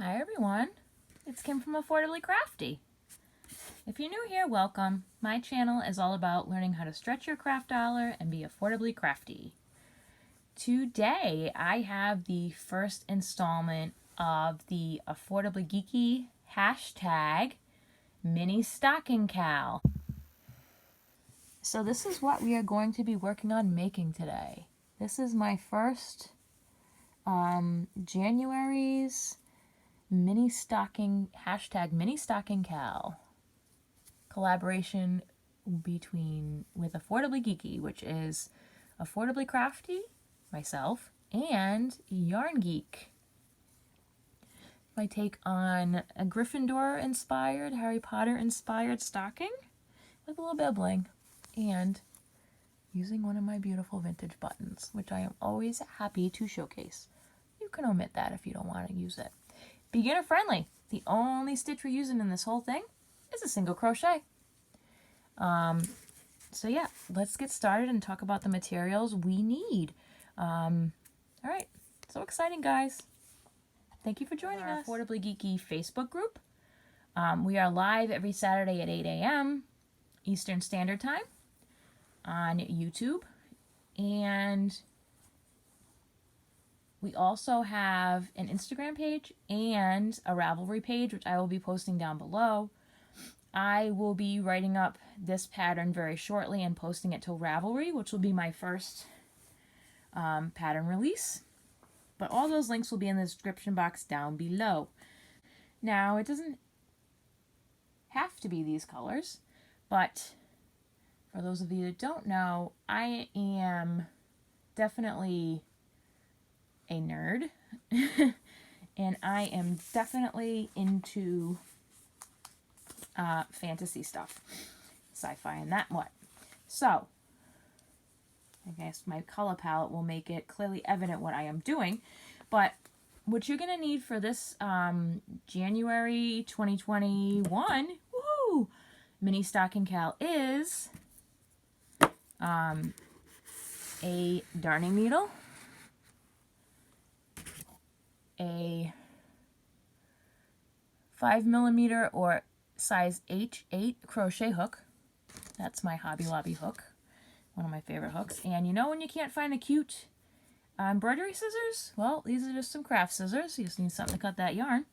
Hi everyone, it's Kim from Affordably Crafty. If you're new here, welcome. My channel is all about learning how to stretch your craft dollar and be affordably crafty. Today I have the first installment of the Affordably Geeky hashtag Ministockingcal. So this is what we are going to be working on making today. This is my first January's hashtag Ministockingcal collaboration with Affordably Geeky, which is Affordably Crafty, myself, and Yarn Geek. My take on a Gryffindor inspired, Harry Potter inspired stocking with a little bit of bling, and using one of my beautiful vintage buttons, which I am always happy to showcase. You can omit that if you don't want to use it. Beginner friendly. The only stitch we're using in this whole thing is a single crochet. So yeah, let's get started and talk about the materials we need. All right, so exciting, guys. Thank you for joining us. Affordably Geeky Facebook group. We are live every Saturday at 8 a.m. Eastern Standard Time on YouTube, and we also have an Instagram page and a Ravelry page, which I will be posting down below. I will be writing up this pattern very shortly and posting it to Ravelry, which will be my first pattern release. But all those links will be in the description box down below. Now, it doesn't have to be these colors, but for those of you that don't know, I am definitely a nerd, and I am definitely into fantasy stuff, sci-fi and that what. So I guess my color palette will make it clearly evident what I am doing, but what you're going to need for this January 2021 woohoo, Ministockingcal is a darning needle, a 5mm or size H8 crochet hook. That's my Hobby Lobby hook, one of my favorite hooks. And you know when you can't find the cute embroidery scissors? Well, these are just some craft scissors. You just need something to cut that yarn.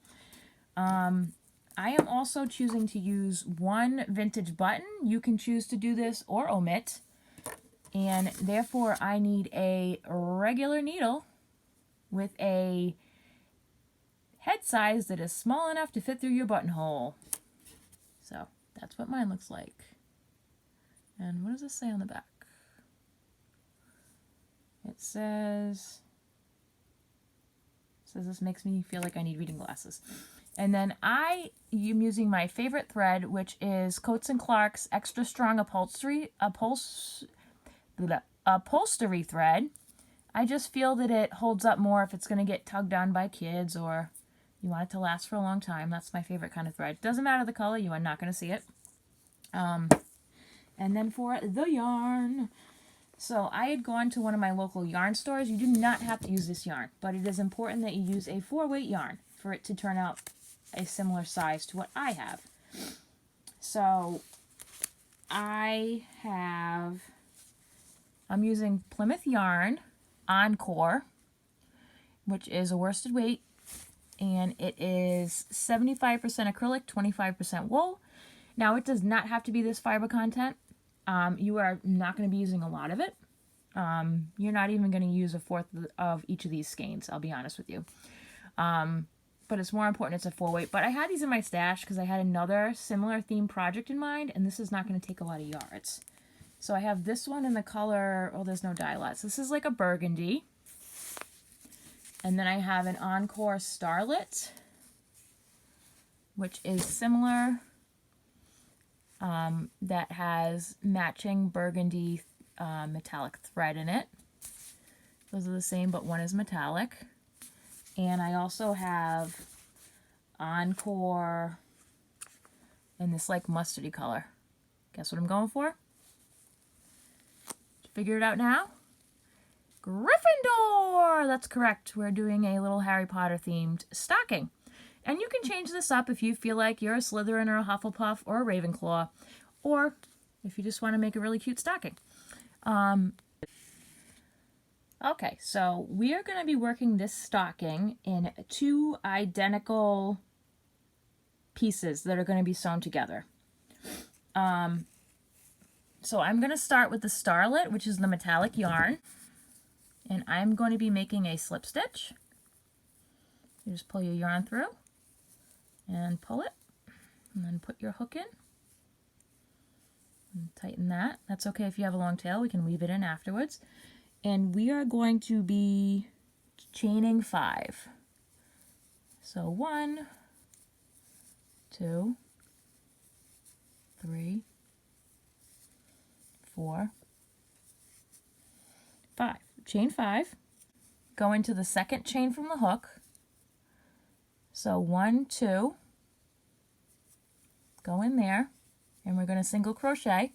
I am also choosing to use one vintage button. You can choose to do this or omit. And therefore I need a regular needle with a head size that is small enough to fit through your buttonhole. So that's what mine looks like. And what does this say on the back? It says this makes me feel like I need reading glasses. And then I am using my favorite thread, which is Coats & Clark's Extra Strong Upholstery thread. I just feel that it holds up more if it's going to get tugged on by kids or you want it to last for a long time. That's my favorite kind of thread. Doesn't matter the color, you are not going to see it. And then for the yarn. So I had gone to one of my local yarn stores. You do not have to use this yarn, but it is important that you use a 4-weight yarn for it to turn out a similar size to what I have. So I'm using Plymouth Yarn Encore, which is a worsted weight, and it is 75% acrylic, 25% wool. Now, it does not have to be this fiber content. You are not going to be using a lot of it. You're not even going to use a fourth of each of these skeins, I'll be honest with you. But it's more important it's a 4-weight. But I had these in my stash because I had another similar theme project in mind, and this is not going to take a lot of yards. So I have this one in the color, oh, there's no dye lots. This is like a burgundy. And then I have an Encore Starlet, which is similar, that has matching burgundy metallic thread in it. Those are the same, but one is metallic. And I also have Encore in this like mustardy color. Guess what I'm going for? Figure it out now? Gryffindor! That's correct. We're doing a little Harry Potter themed stocking. And you can change this up if you feel like you're a Slytherin or a Hufflepuff or a Ravenclaw, or if you just want to make a really cute stocking. Okay, so we are going to be working this stocking in 2 identical pieces that are going to be sewn together. So I'm going to start with the Starlet, which is the metallic yarn, and I'm going to be making a slip stitch. You just pull your yarn through and pull it, and then put your hook in and tighten that. That's okay if you have a long tail, we can weave it in afterwards. And we are going to be chaining 5. So 1, 2, 3, 4, 5. Chain 5. Go into the second chain from the hook. So 1, 2. Go in there, and we're going to single crochet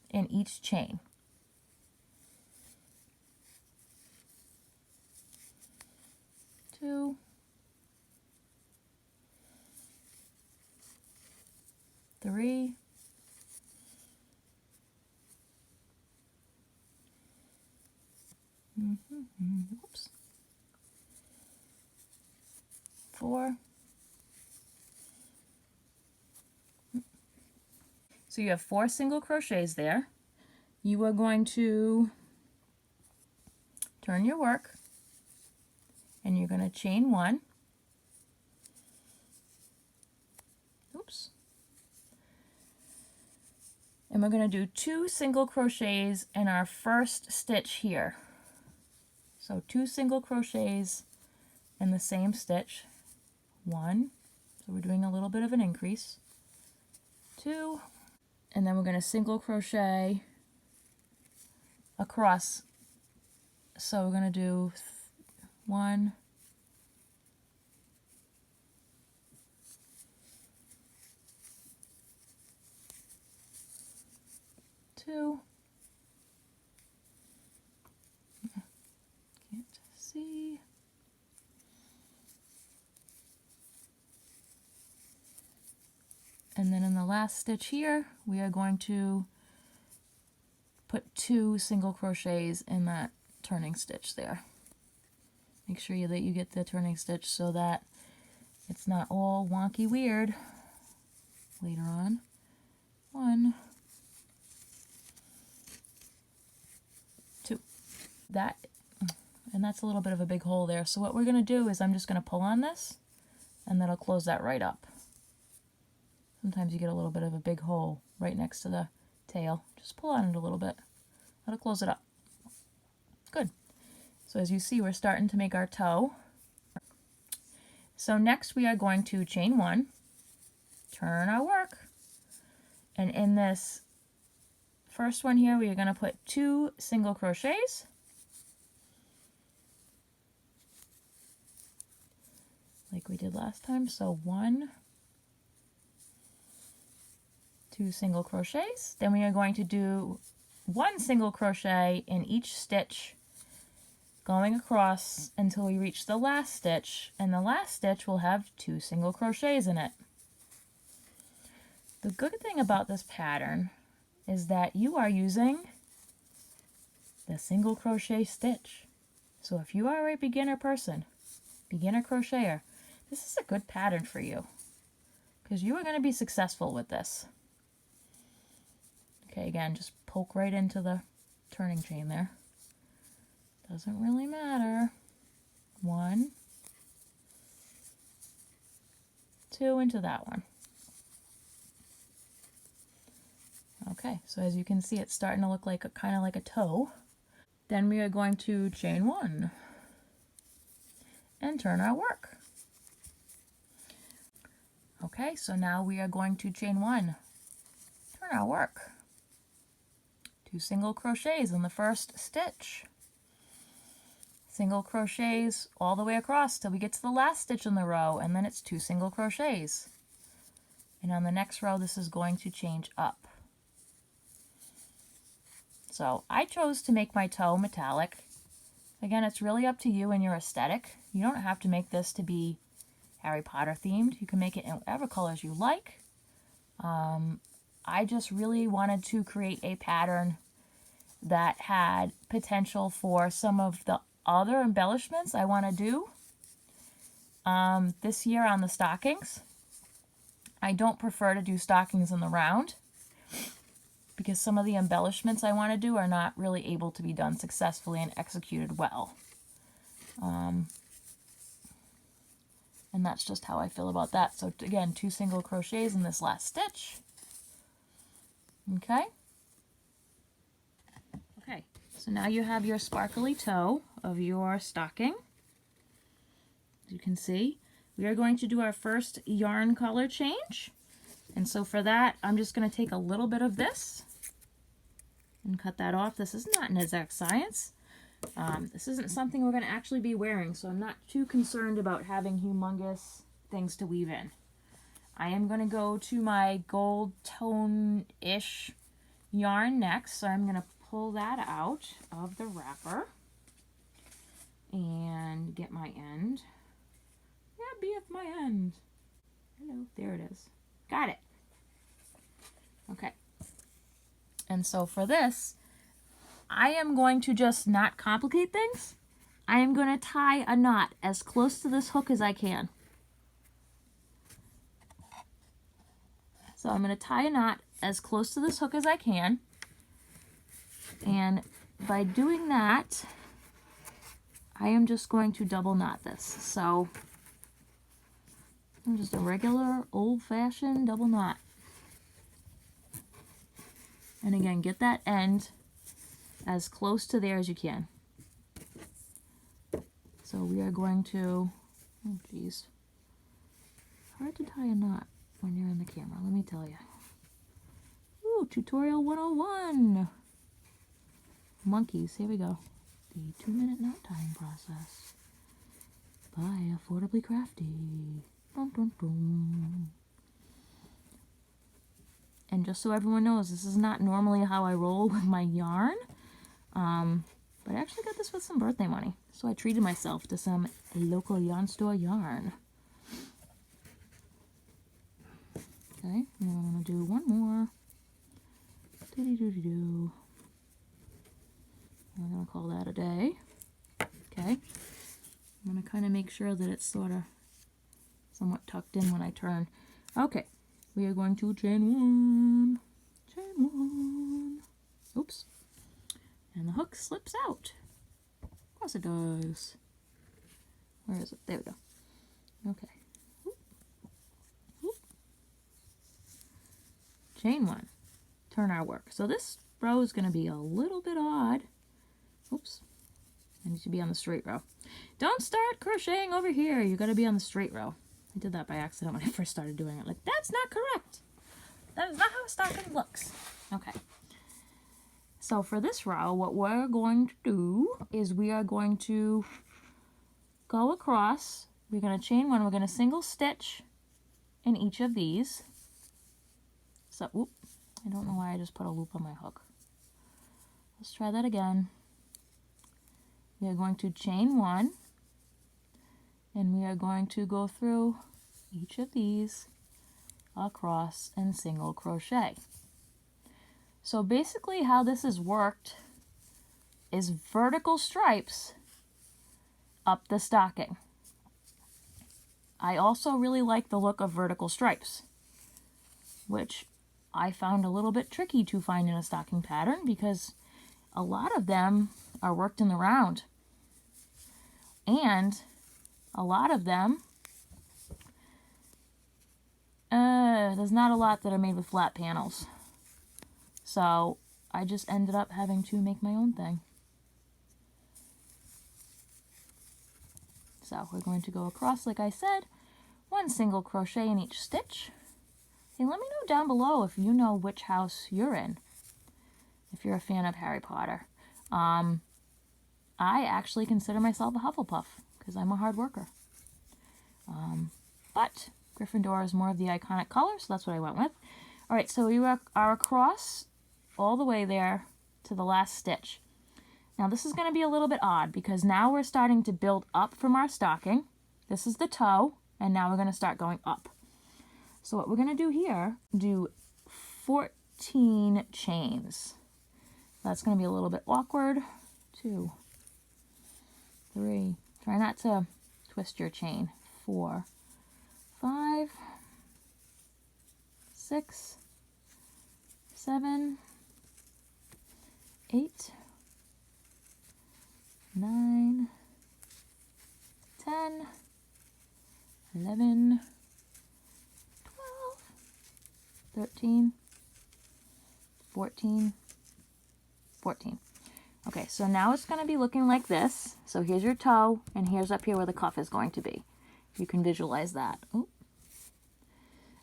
in each chain. Two, 3, 4. So you have 4 single crochets there. You are going to turn your work, and you're going to chain 1. Oops. And we're going to do 2 single crochets in our first stitch here. So 2 single crochets in the same stitch. 1, so we're doing a little bit of an increase. 2, and then we're going to single crochet across. So we're going to do 1, 2, can't see, and then in the last stitch here we are going to put 2 single crochets in that turning stitch there. Make sure that you get the turning stitch so that it's not all wonky weird later on. 1, 2. And that's a little bit of a big hole there. So what we're going to do is I'm just going to pull on this, and that'll close that right up. Sometimes you get a little bit of a big hole right next to the tail. Just pull on it a little bit. That'll close it up. Good. So as you see, we're starting to make our toe. So next we are going to chain 1, turn our work, and in this first one here we are going to put 2 single crochets, like we did last time. So 1, 2 single crochets. Then we are going to do 1 single crochet in each stitch, going across until we reach the last stitch, and the last stitch will have 2 single crochets in it. The good thing about this pattern is that you are using the single crochet stitch. So if you are a beginner person, beginner crocheter, this is a good pattern for you, because you are going to be successful with this. Okay, again, just poke right into the turning chain there. Doesn't really matter. 1, 2 into that one. Okay, so as you can see, it's starting to look like kind of like a toe. Then we are going to chain 1 and turn our work. Okay, so now we are going to chain 1, turn our work. 2 single crochets in the first stitch. Single crochets all the way across till we get to the last stitch in the row, and then it's 2 single crochets. And on the next row, this is going to change up. So I chose to make my toe metallic Again, it's really up to you and your aesthetic. You don't have to make this to be Harry Potter themed. You can make it in whatever colors you like. I just really wanted to create a pattern that had potential for some of the other embellishments I want to do this year on the stockings. I don't prefer to do stockings in the round because some of the embellishments I want to do are not really able to be done successfully and executed well. And that's just how I feel about that. So again, 2 single crochets in this last stitch. Okay. Okay, so now you have your sparkly toe of your stocking. As you can see, we are going to do our first yarn color change. And so for that, I'm just going to take a little bit of this and cut that off. This is not an exact science. This isn't something we're going to actually be wearing, so I'm not too concerned about having humongous things to weave in. I am going to go to my gold tone-ish yarn next, so I'm going to pull that out of the wrapper and get my end. Yeah, be at my end. Hello, there it is. Got it. Okay. And so for this, I am going to just not complicate things. I am going to tie a knot as close to this hook as I can. So I'm going to tie a knot as close to this hook as I can. And by doing that, I am just going to double knot this. So just a regular old-fashioned double knot. And again, get that end as close to there as you can. So we are going to, oh geez, hard to tie a knot when you're in the camera, let me tell you. Ooh, tutorial 101. Monkeys, here we go. The 2-minute knot tying process by Affordably Crafty. Dun, dun, dun. And just so everyone knows, this is not normally how I roll with my yarn. But I actually got this with some birthday money. So I treated myself to some local yarn store yarn. Okay, and I'm going to do one more. Doo-doo-doo-doo-doo. I'm going to call that a day. Okay. I'm going to kind of make sure that it's sort of somewhat tucked in when I turn. Okay. We are going to chain 1. Oops. And the hook slips out. Of course it does. Where is it? There we go. Okay. Whoop. Whoop. Chain 1. Turn our work. So this row is going to be a little bit odd. Oops. I need to be on the straight row. Don't start crocheting over here. You got to be on the straight row. I did that by accident when I first started doing it. Like, that's not correct. That is not how a stocking looks. Okay. So for this row, what we're going to do is we are going to go across. We're going to chain 1. We're going to single stitch in each of these. So, whoop. I don't know why I just put a loop on my hook. Let's try that again. We are going to chain 1. And we are going to go through each of these across and single crochet. So basically how this has worked is vertical stripes up the stocking. I also really like the look of vertical stripes, which I found a little bit tricky to find in a stocking pattern because a lot of them are worked in the round. And a lot of them, there's not a lot that are made with flat panels. So I just ended up having to make my own thing. So we're going to go across, like I said, 1 single crochet in each stitch. And let me know down below if you know which house you're in, if you're a fan of Harry Potter. I actually consider myself a Hufflepuff because I'm a hard worker. But Gryffindor is more of the iconic color, so that's what I went with. All right, so we are across all the way there to the last stitch. Now this is going to be a little bit odd because now we're starting to build up from our stocking. This is the toe, and now we're going to start going up. So what we're going to do here, do 14 chains. That's going to be a little bit awkward. 2, 3, try not to twist your chain. 4, 5, 6, 7, 8, 9, 10, 11, 12, 13, 14, 14. Okay, so now it's going to be looking like this. So here's your toe, and here's up here where the cuff is going to be. You can visualize that. Ooh.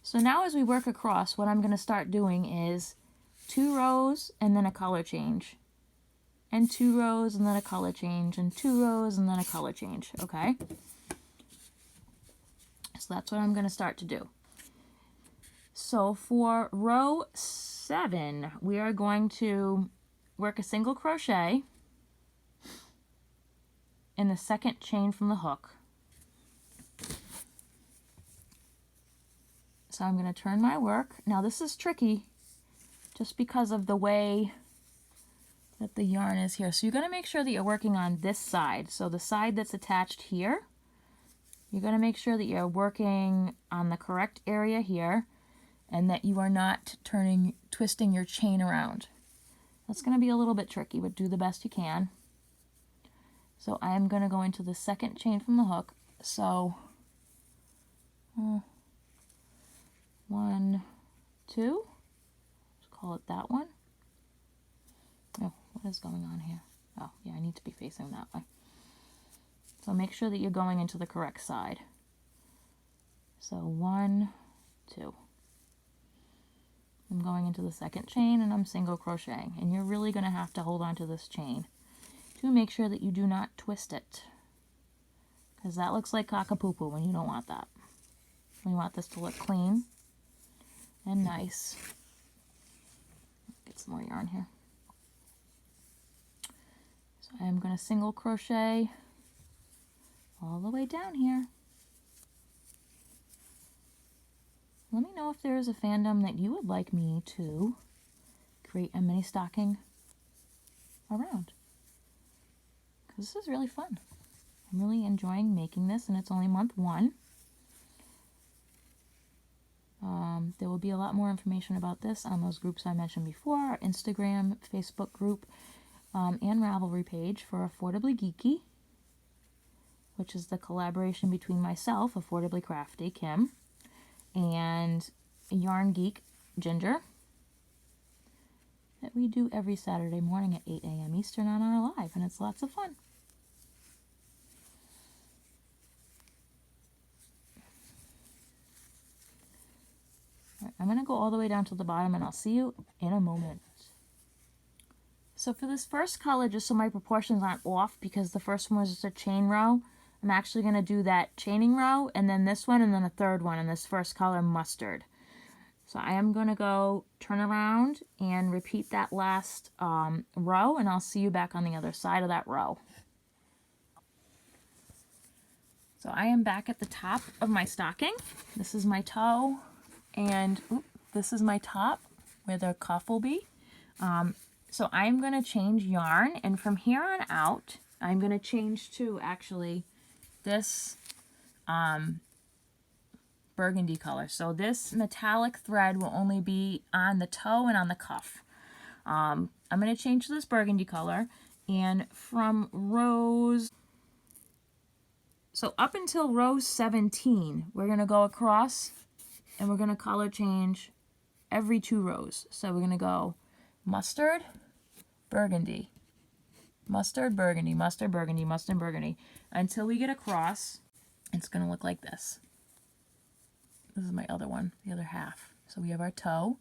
So now as we work across, what I'm going to start doing is 2 rows and then a color change. And 2 rows and then a color change. And 2 rows and then a color change. Okay? So that's what I'm going to start to do. So for row 7, we are going to work a single crochet in the second chain from the hook. So I'm going to turn my work. Now this is tricky just because of the way that the yarn is here. So you're going to make sure that you're working on this side. So the side that's attached here, you're going to make sure that you're working on the correct area here and that you are not twisting your chain around. That's going to be a little bit tricky, but do the best you can. So I am going to go into the second chain from the hook. So 1, 2, let's call it that one. Oh, what is going on here? Oh, yeah, I need to be facing that way. So make sure that you're going into the correct side. So 1, 2. I'm going into the second chain and I'm single crocheting. And you're really going to have to hold on to this chain to make sure that you do not twist it. Because that looks like cock-a-poo-poo when you don't want that. We want this to look clean and nice. Get some more yarn here. So I am going to single crochet all the way down here. Let me know if there is a fandom that you would like me to create a mini stocking around. Because this is really fun. I'm really enjoying making this, and it's only month 1. There will be a lot more information about this on those groups I mentioned before, our Instagram, Facebook group, and Ravelry page for Affordably Geeky, which is the collaboration between myself, Affordably Crafty, Kim, and Yarn Geek, Ginger, that we do every Saturday morning at 8 a.m. Eastern on our live, and it's lots of fun. All right, I'm going to go all the way down to the bottom, and I'll see you in a moment. So for this first color, just so my proportions aren't off, because the first one was just a chain row, I'm actually going to do that chaining row, and then this one, and then a third one in this first color, mustard. So I am going to go turn around and repeat that last row, and I'll see you back on the other side of that row. So I am back at the top of my stocking. This is my toe, and this is my top where the cuff will be. So I'm going to change yarn, and from here on out, I'm going to change to actually this burgundy color. So this metallic thread will only be on the toe and on the cuff. I'm going to change to this burgundy color, and from rows, so up until row 17, we're going to go across and we're going to color change every 2 rows. So we're going to go mustard, burgundy, mustard, burgundy, mustard, burgundy, mustard, burgundy, until we get across. It's going to look like this. This is my other one, the other half. So we have our toe,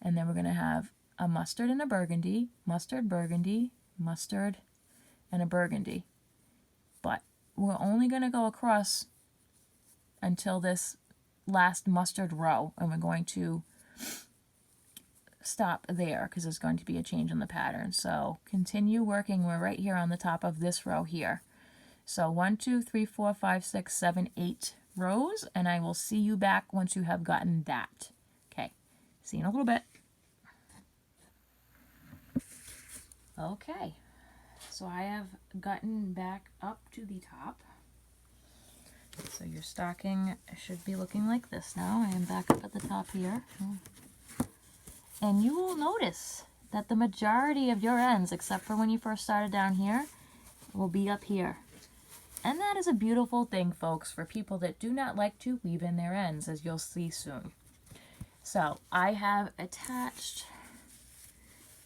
and then we're going to have a mustard and a burgundy, mustard, burgundy, mustard, and a burgundy. But we're only going to go across until this last mustard row, and we're going to stop there because there's going to be a change in the pattern. So continue working. We're right here on the top of this row here. So 1, 2, 3, 4, 5, 6, 7, 8 rows, and I will see you back once you have gotten that. Okay, see you in a little bit. Okay, so I have gotten back up to the top. So your stocking should be looking like this now. I am back up at the top here. And you will notice that the majority of your ends, except for when you first started down here, will be up here. And that is a beautiful thing, folks, for people that do not like to weave in their ends, as you'll see soon. So I have attached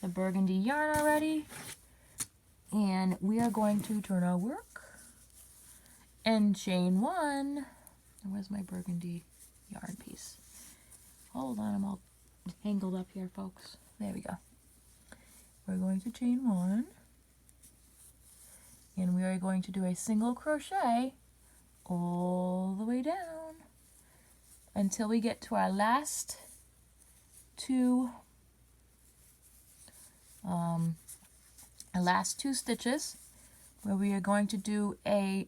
the burgundy yarn already, and we are going to turn our work and chain 1. Where's my burgundy yarn piece? Hold on, I'm all tangled up here, folks. There we go. We're going to chain 1, and we are going to do a single crochet all the way down until we get to our last two stitches, where we are going to do a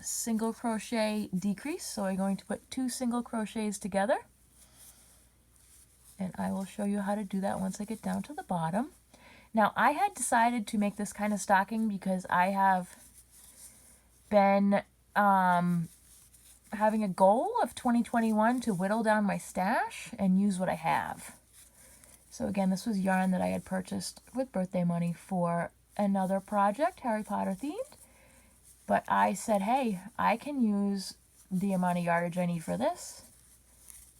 single crochet decrease. So we're going to put 2 single crochets together, and I will show you how to do that once I get down to the bottom. Now, I had decided to make this kind of stocking because I have been having a goal of 2021 to whittle down my stash and use what I have. So again, this was yarn that I had purchased with birthday money for another project, Harry Potter themed. But I said, hey, I can use the amount of yardage I need for this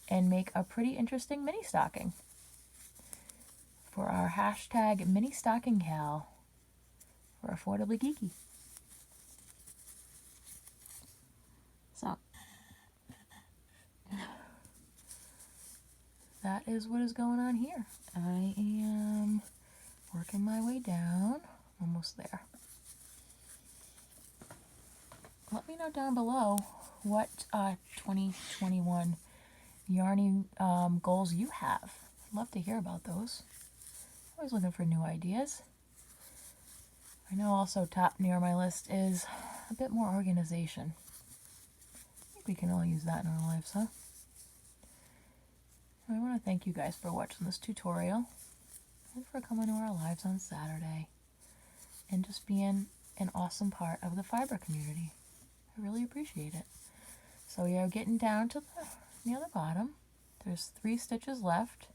and make a pretty interesting mini stocking for our hashtag Ministockingcal for Affordably Geeky. So that is what is going on here. I am working my way down, almost there. Let me know down below what 2021 yarning goals you have. I'd love to hear about those. Always looking for new ideas. I know also top near my list is a bit more organization. I think we can all use that in our lives, huh? I want to thank you guys for watching this tutorial and for coming to our lives on Saturday and just being an awesome part of the fiber community. I really appreciate it. So we are getting down to near the bottom. There's 3 stitches left.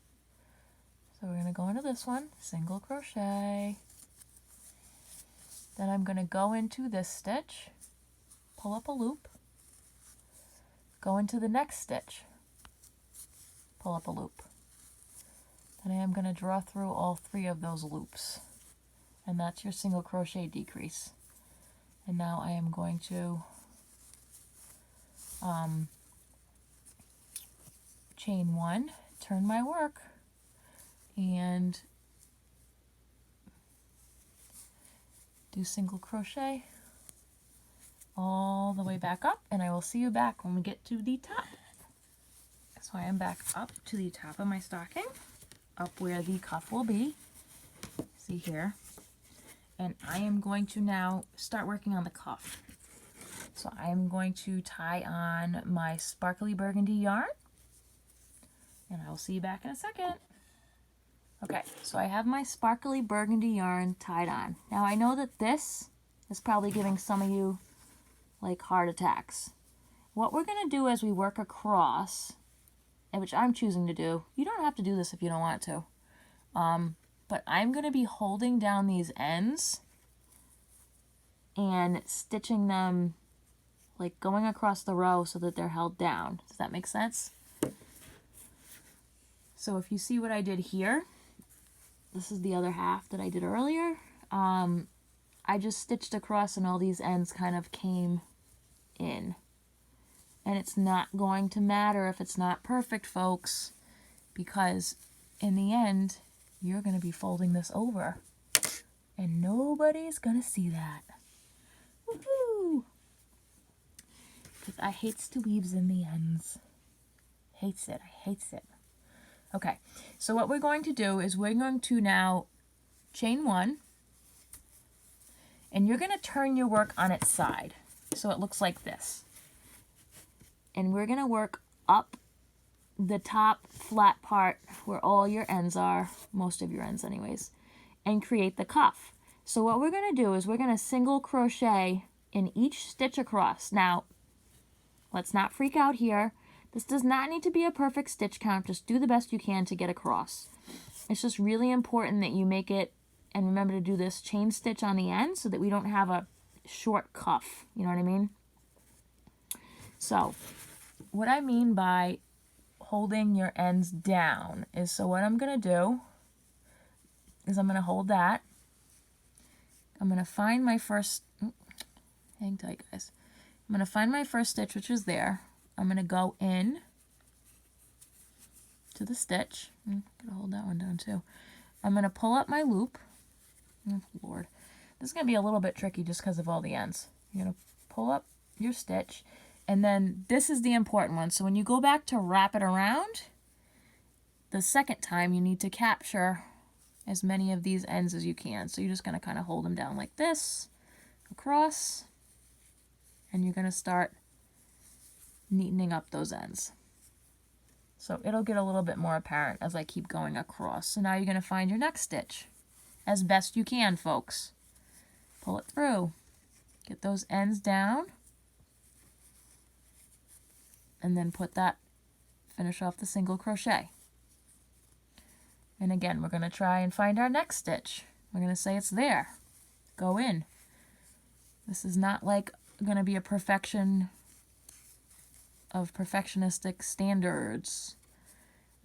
So we're going to go into this one, single crochet. Then I'm going to go into this stitch, pull up a loop, go into the next stitch, pull up a loop. Then I am going to draw through all 3 of those loops. And that's your single crochet decrease. And now I am going to chain 1, turn my work, and do single crochet all the way back up, and I will see you back when we get to the top. So I am back up to the top of my stocking, up where the cuff will be. See here. And I am going to now start working on the cuff. So I am going to tie on my sparkly burgundy yarn, and I will see you back in a second. Okay, so I have my sparkly burgundy yarn tied on. Now I know that this is probably giving some of you like heart attacks. What we're going to do as we work across, and which I'm choosing to do, you don't have to do this if you don't want to, but I'm going to be holding down these ends and stitching them, like going across the row so that they're held down. Does that make sense? So if you see what I did here, this is the other half that I did earlier. I just stitched across and all these ends kind of came in. And it's not going to matter if it's not perfect, folks, because in the end, you're going to be folding this over. And nobody's going to see that. Woohoo! Because I hates to weaves in the ends. Hates it. I hates it. Okay, so what we're going to do is we're going to now chain 1, and you're going to turn your work on its side so it looks like this. And we're going to work up the top flat part where all your ends are, most of your ends anyways, and create the cuff. So what we're going to do is we're going to single crochet in each stitch across. Now, let's not freak out here. This does not need to be a perfect stitch count. Just do the best you can to get across. It's just really important that you make it, and remember to do this chain stitch on the end so that we don't have a short cuff. You know what I mean? So what I mean by holding your ends down is, so what I'm going to do is I'm going to hold that. I'm going to find my first, hang tight guys. I'm going to find my first stitch, which is there. I'm going to go in to the stitch. I'm going to hold that one down too. I'm going to pull up my loop. Oh, Lord. This is going to be a little bit tricky just because of all the ends. You're going to pull up your stitch, and then this is the important one. So when you go back to wrap it around, the second time you need to capture as many of these ends as you can. So you're just going to kind of hold them down like this, across, and you're going to start neatening up those ends. So it'll get a little bit more apparent as I keep going across. So now you're going to find your next stitch as best you can, folks. Pull it through. Get those ends down. And then finish off the single crochet. And again, we're going to try and find our next stitch. We're going to say it's there. Go in. This is not like going to be a perfection of perfectionistic standards.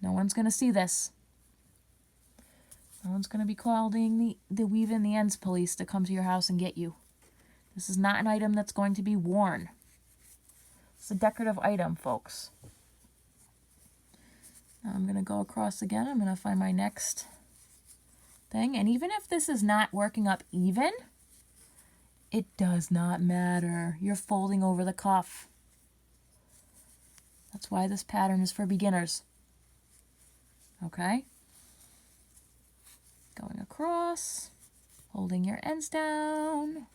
No one's going to see this. No one's going to be calling the Weave in the Ends police to come to your house and get you. This is not an item that's going to be worn. It's a decorative item, folks. Now I'm going to go across again. I'm going to find my next thing. And even if this is not working up even, it does not matter. You're folding over the cuff. That's why this pattern is for beginners. Okay? Going across, holding your ends down,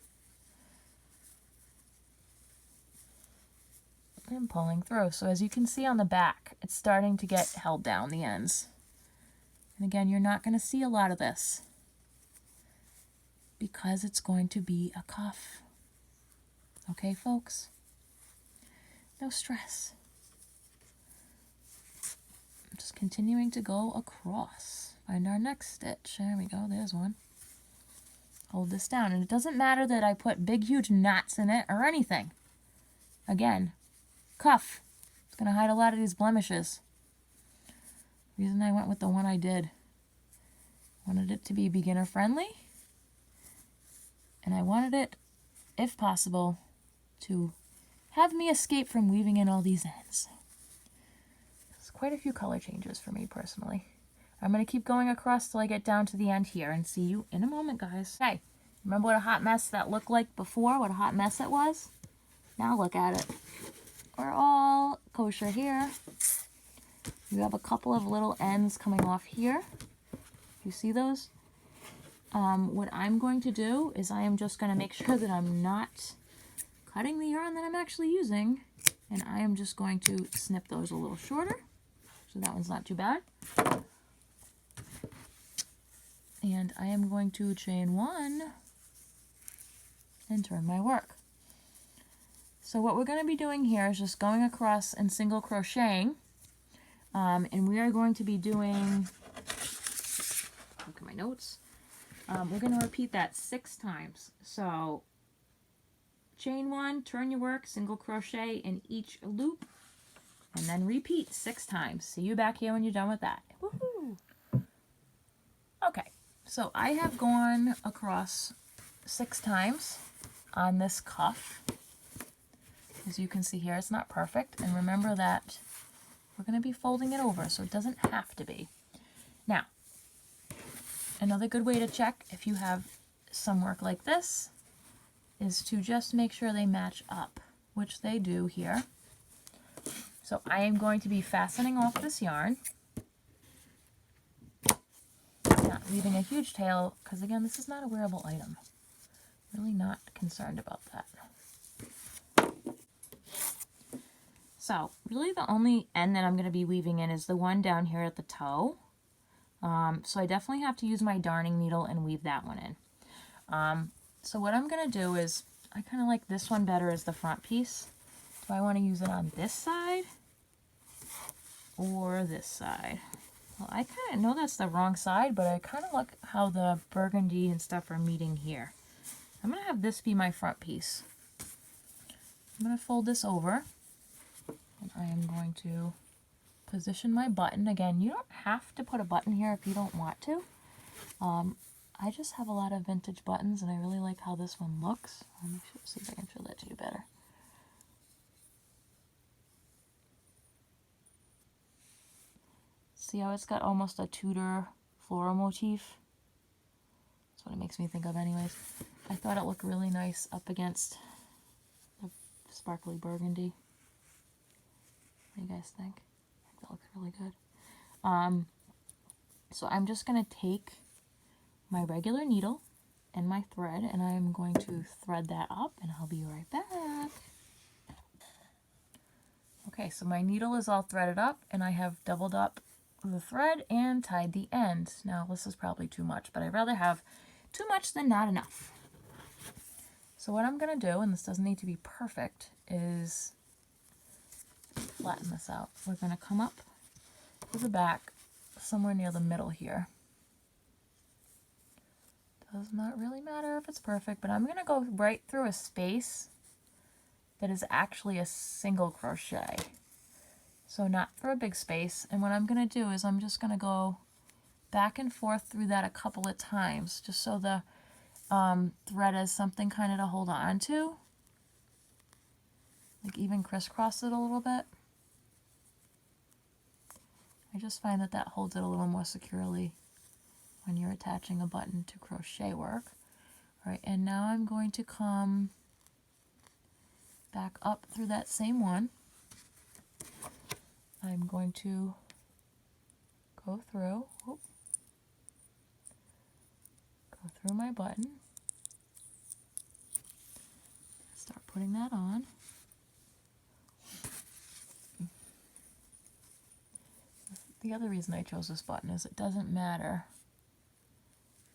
and pulling through. So as you can see on the back, it's starting to get held down, the ends. And again, you're not going to see a lot of this because it's going to be a cuff. Okay, folks? No stress. Just continuing to go across. Find our next stitch. There we go. There's one. Hold this down. And it doesn't matter that I put big, huge knots in it or anything. Again, cuff. It's going to hide a lot of these blemishes. Reason I went with the one I did. Wanted it to be beginner friendly. And I wanted it, if possible, to have me escape from weaving in all these ends. Quite a few color changes for me personally. I'm going to keep going across till I get down to the end here and see you in a moment, guys. Okay, remember what a hot mess that looked like before? What a hot mess it was? Now look at it. We're all kosher here. You have a couple of little ends coming off here. You see those? What I'm going to do is I am just going to make sure that I'm not cutting the yarn that I'm actually using, and I am just going to snip those a little shorter. So that one's not too bad. And I am going to chain 1 and turn my work. So what we're going to be doing here is just going across and single crocheting. And we are going to be doing, look at my notes. We're going to repeat that 6 times. So chain 1, turn your work, single crochet in each loop. And then repeat 6 times. See you back here when you're done with that. Woohoo! Okay, so I have gone across 6 times on this cuff. As you can see here, it's not perfect. And remember that we're going to be folding it over, so it doesn't have to be. Now, another good way to check if you have some work like this is to just make sure they match up, which they do here. So I am going to be fastening off this yarn. not leaving a huge tail, because again, this is not a wearable item. Really not concerned about that. So really the only end that I'm going to be weaving in is the one down here at the toe. So I definitely have to use my darning needle and weave that one in. So what I'm going to do is, I kind of like this one better as the front piece. Do I want to use it on this side or this side? Well, I kind of know that's the wrong side, but I kind of like how the burgundy and stuff are meeting here. I'm going to have this be my front piece. I'm going to fold this over, and I am going to position my button. Again, you don't have to put a button here if you don't want to. I just have a lot of vintage buttons, and I really like how this one looks. Let me see if I can show that to you better. See how it's got almost a Tudor floral motif? That's what it makes me think of anyways. I thought it looked really nice up against the sparkly burgundy. What do you guys think? I think that looks really good. So I'm just going to take my regular needle and my thread, and I'm going to thread that up, and I'll be right back. Okay, so my needle is all threaded up, and I have doubled up the thread and tied the end. Now this is probably too much, but I'd rather have too much than not enough. So what I'm going to do, and this doesn't need to be perfect, is flatten this out. We're going to come up to the back somewhere near the middle here. Does not really matter if it's perfect, but I'm going to go right through a space that is actually a single crochet. So not for a big space. And what I'm going to do is I'm just going to go back and forth through that a couple of times, just so the thread has something kind of to hold on to. Like even crisscross it a little bit. I just find that that holds it a little more securely when you're attaching a button to crochet work. All right, and now I'm going to come back up through that same one. I'm going to go through, go through my button, start putting that on. The other reason I chose this button is it doesn't matter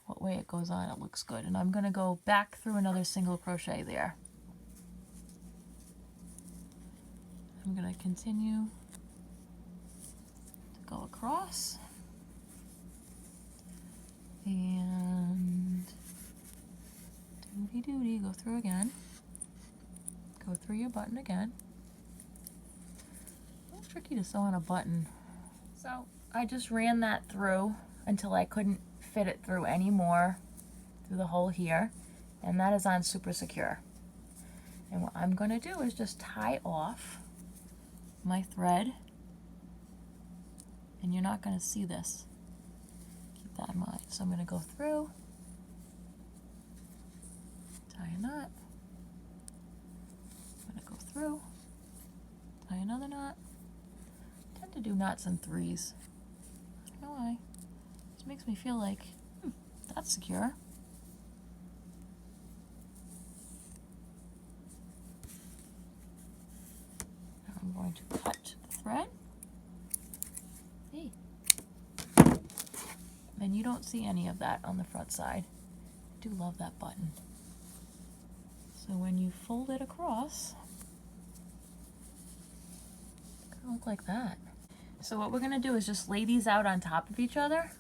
what way it goes on, it looks good. And I'm going to go back through another single crochet there. I'm going to continue to go across and doody go through again, go through your button again. A little tricky to sew on a button. So I just ran that through until I couldn't fit it through anymore through the hole here, and that is on super secure. And what I'm going to do is just tie off my thread, and you're not going to see this. Keep that in mind. So I'm going to go through, tie a knot, I'm going to go through, tie another knot. I tend to do knots in threes. I don't know why. This makes me feel like, that's secure. Now I'm going to cut the thread. See? And you don't see any of that on the front side. I do love that button. So when you fold it across, it's gonna look like that. So what we're gonna do is just lay these out on top of each other.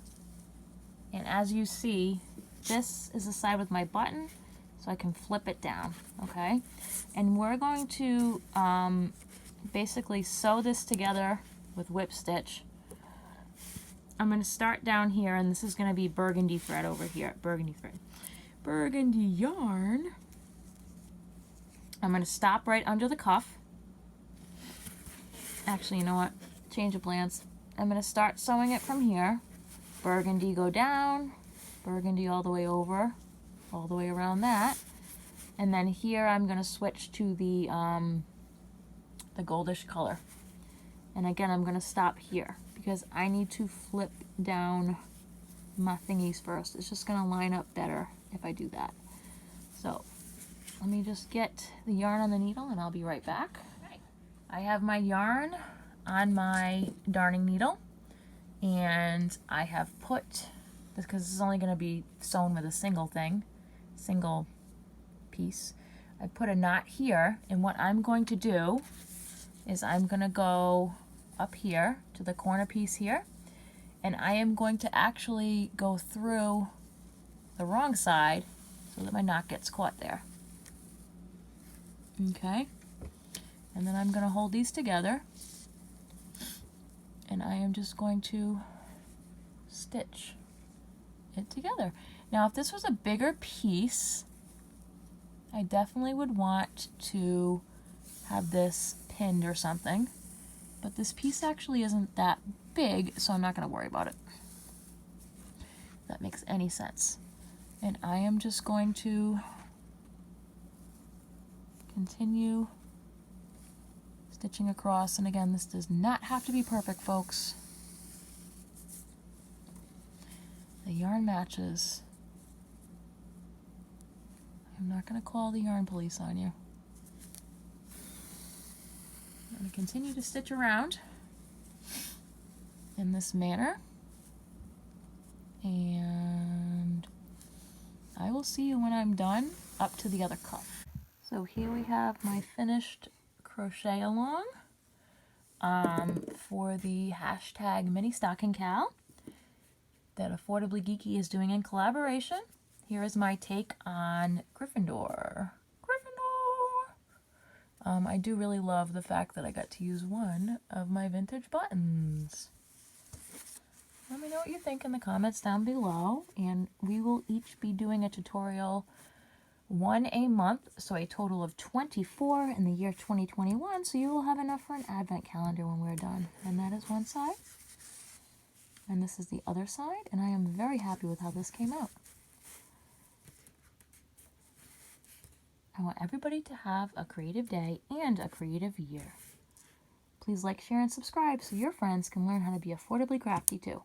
And as you see, this is the side with my button, so I can flip it down, okay? And we're going to basically sew this together with whip stitch. I'm going to start down here, and this is going to be burgundy thread over here. Burgundy thread. Burgundy yarn. I'm going to stop right under the cuff. Actually, you know what? Change of plans. I'm going to start sewing it from here. Burgundy go down, burgundy all the way over, all the way around that. And then here I'm going to switch to the goldish color. And again, I'm going to stop here because I need to flip down my thingies first. It's just going to line up better if I do that. So let me just get the yarn on the needle and I'll be right back. I have my yarn on my darning needle, and I have put this, because this is only going to be sewn with a single piece. I put a knot here, and what I'm going to do is I'm going to go up here to the corner piece here, and I am going to actually go through the wrong side so that my knot gets caught there. Okay, and then I'm going to hold these together, and I am just going to stitch it together. Now, if this was a bigger piece, I definitely would want to have this pinned or something, but this piece actually isn't that big, so I'm not going to worry about it. If that makes any sense. And I am just going to continue stitching across, and again, this does not have to be perfect, folks. The yarn matches. I'm not going to call the yarn police on you. I'm going to continue to stitch around in this manner, and I will see you when I'm done up to the other cuff. So here we have my finished crochet along for the hashtag Ministockingcal that Affordably Geeky is doing in collaboration. Here is my take on Gryffindor. I do really love the fact that I got to use one of my vintage buttons. Let me know what you think in the comments down below, and we will each be doing a tutorial, one a month, so a total of 24 in the year 2021, so you will have enough for an advent calendar when we're done. And that is one side, and this is the other side, and I am very happy with how this came out. I want everybody to have a creative day and a creative year. Please like, share, and subscribe so your friends can learn how to be affordably crafty too.